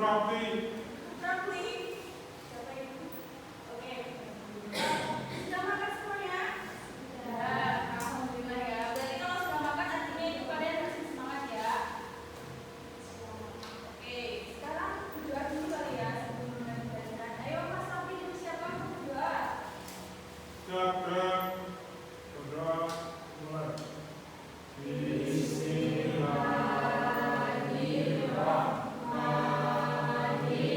Prapti. Prapti. Siapa itu? Oke. Sudah makan semuanya? Sudah. Alhamdulillah ya. Berarti kalau sudah makan artinya itu kalian masih semangat ya. Oke. Sekarang berdoa dulu kali ya sebelum mulai pelajaran. Ayo Mas Prapti dipersiapkan untuk berdoa. Siap, berdoa mulai. Bismillahirrahmanirrahim.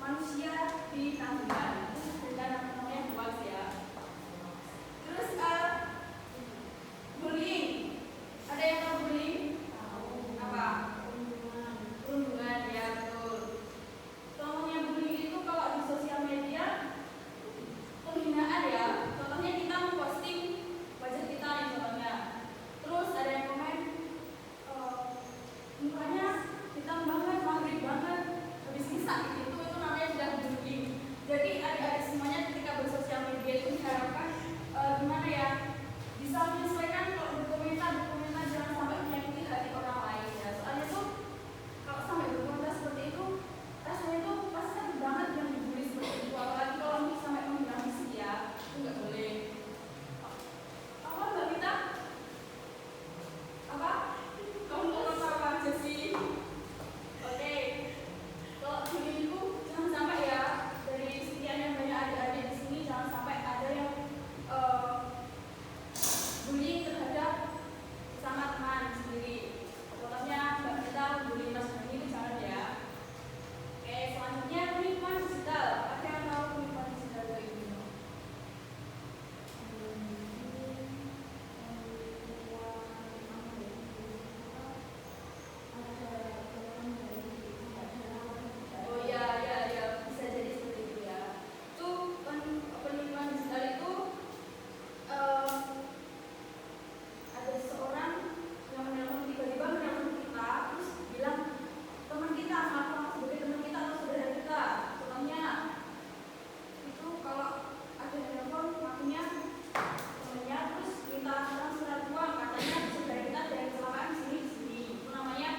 manusia di tanggungan dengan namanya hoax ya. Terus bullying, ada yang tahu bullying? Apa? Perundungan ya, betul. Contohnya bullying itu kalau di sosial media penghinaan ya. Contohnya kita memposting wajah kita nih contohnya. Terus ada yang komen mukanya hitam banget, maghrib banget, habis kisah gitu, itu namanya sudah bullying. Jadi adik-adik semuanya ketika bersosial media itu diharapkan gimana ya, bisa menyesuaikan kalau berkomentar jangan sampai menyakiti hati orang lain ya. Soalnya tuh kalau sampai berkomentar seperti itu rasanya tuh pasti sakit banget yang dibully seperti itu, apalagi kalau sampai menghina fisik ya, itu nggak boleh. Apa Mbak Vita? Apa? Kamu mau apa aja sih? Oke, kalau bullying itu jangan sampai ya, dari sekian yang banyak adik-adik di sini jangan sampai ada yang bullying terhadap sesama teman sendiri. Contohnya Mbak Vita bullying Mas Bani itu jangan ya. Oke, selanjutnya penipuan digital. Ada yang tahu penipuan digital itu gimana? Oh ya, bisa jadi seperti itu ya. Itu penipuan digital itu ada seseorang yang menelpon, tiba-tiba menelpon kita, terus bilang teman kita, ngaku sebagai teman kita atau saudara kita. Contohnya itu kalau ada yang nelpon ngakunya temannya, terus minta transfer uang, katanya saudara kita ada yang kecelakaan di sini. Itu namanya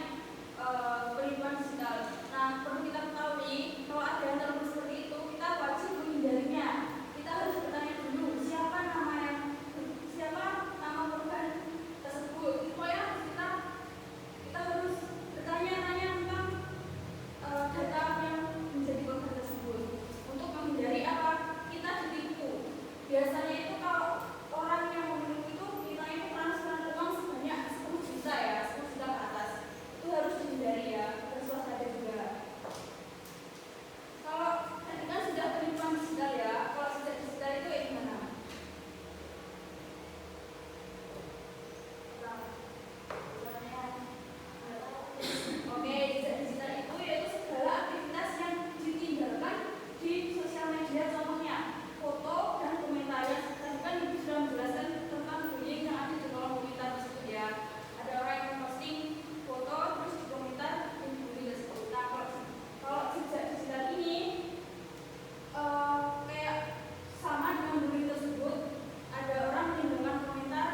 penipuan digital. Nah, perlu kita ketahui kalau ada yang telepon seperti itu, kita wajib menghindarinya. Kita harus bertanya dulu siapa nama korban tersebut. Itu ya kita harus bertanya-tanya tentang data yang menjadi korban tersebut untuk menghindari apa? Kita ditipu. Biasanya itu kalau orang yang menipu itu kita itu transfer uang sebanyak 10 juta ya, 10 juta ke atas. Itu harus dihindari ya, harus waspada juga. Kalau tadi kan sudah penipuan digital ya, kalau jejak digital itu kayak gimana? Oke, jejak digital itu yaitu segala aktivitas yang ditinggalkan di sosial media, contohnya foto dan komentar. Tadi kan Ibu sudah menjelaskan tentang bullying yang ada di kolom komentar tersebut ya. Ada orang yang posting foto terus di komentar yang dibully tersebut. Nah, kalau jejak digital ini kayak sama dengan bullying tersebut. Ada orang meninggalkan komentar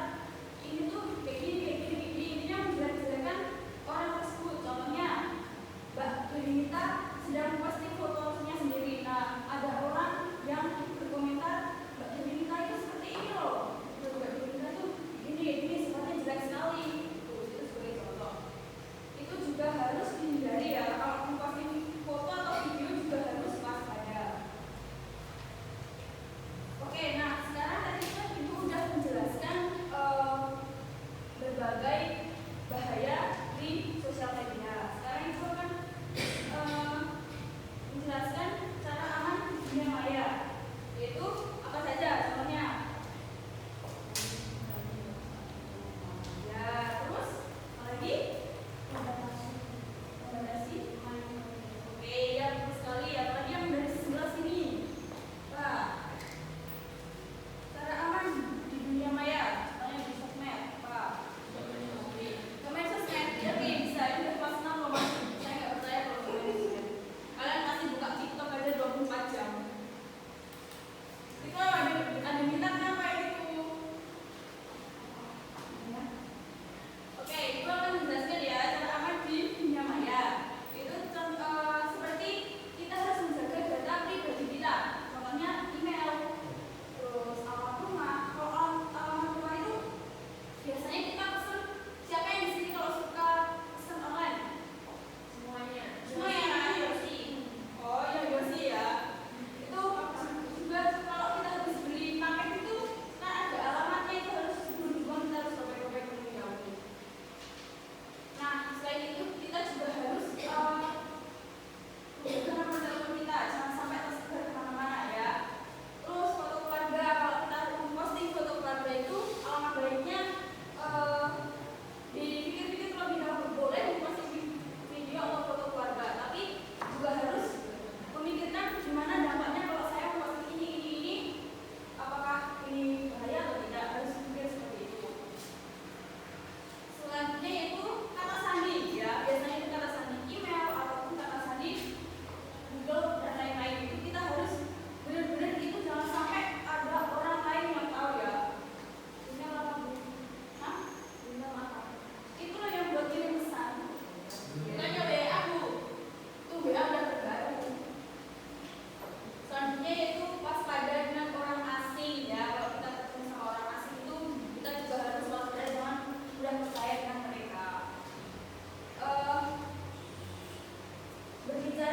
ini tuh kayak gini, intinya menjelek-jelekan orang tersebut. Contohnya Mbak Yunita sedang memposting fotonya sendiri. Nah, ada orang yang berkomentar Mbak Yunita itu seperti ini loh, Mbak Yunita tuh ini sifatnya jelek sekali. Itu sebagai contoh. Itu juga harus dihindari ya, kalau memposting foto atau video juga harus waspada. Oke, nah sekarang tadi kan Ibu udah menjelaskan berbagai bahaya di sosial media. Sekarang Ibu akan berbicara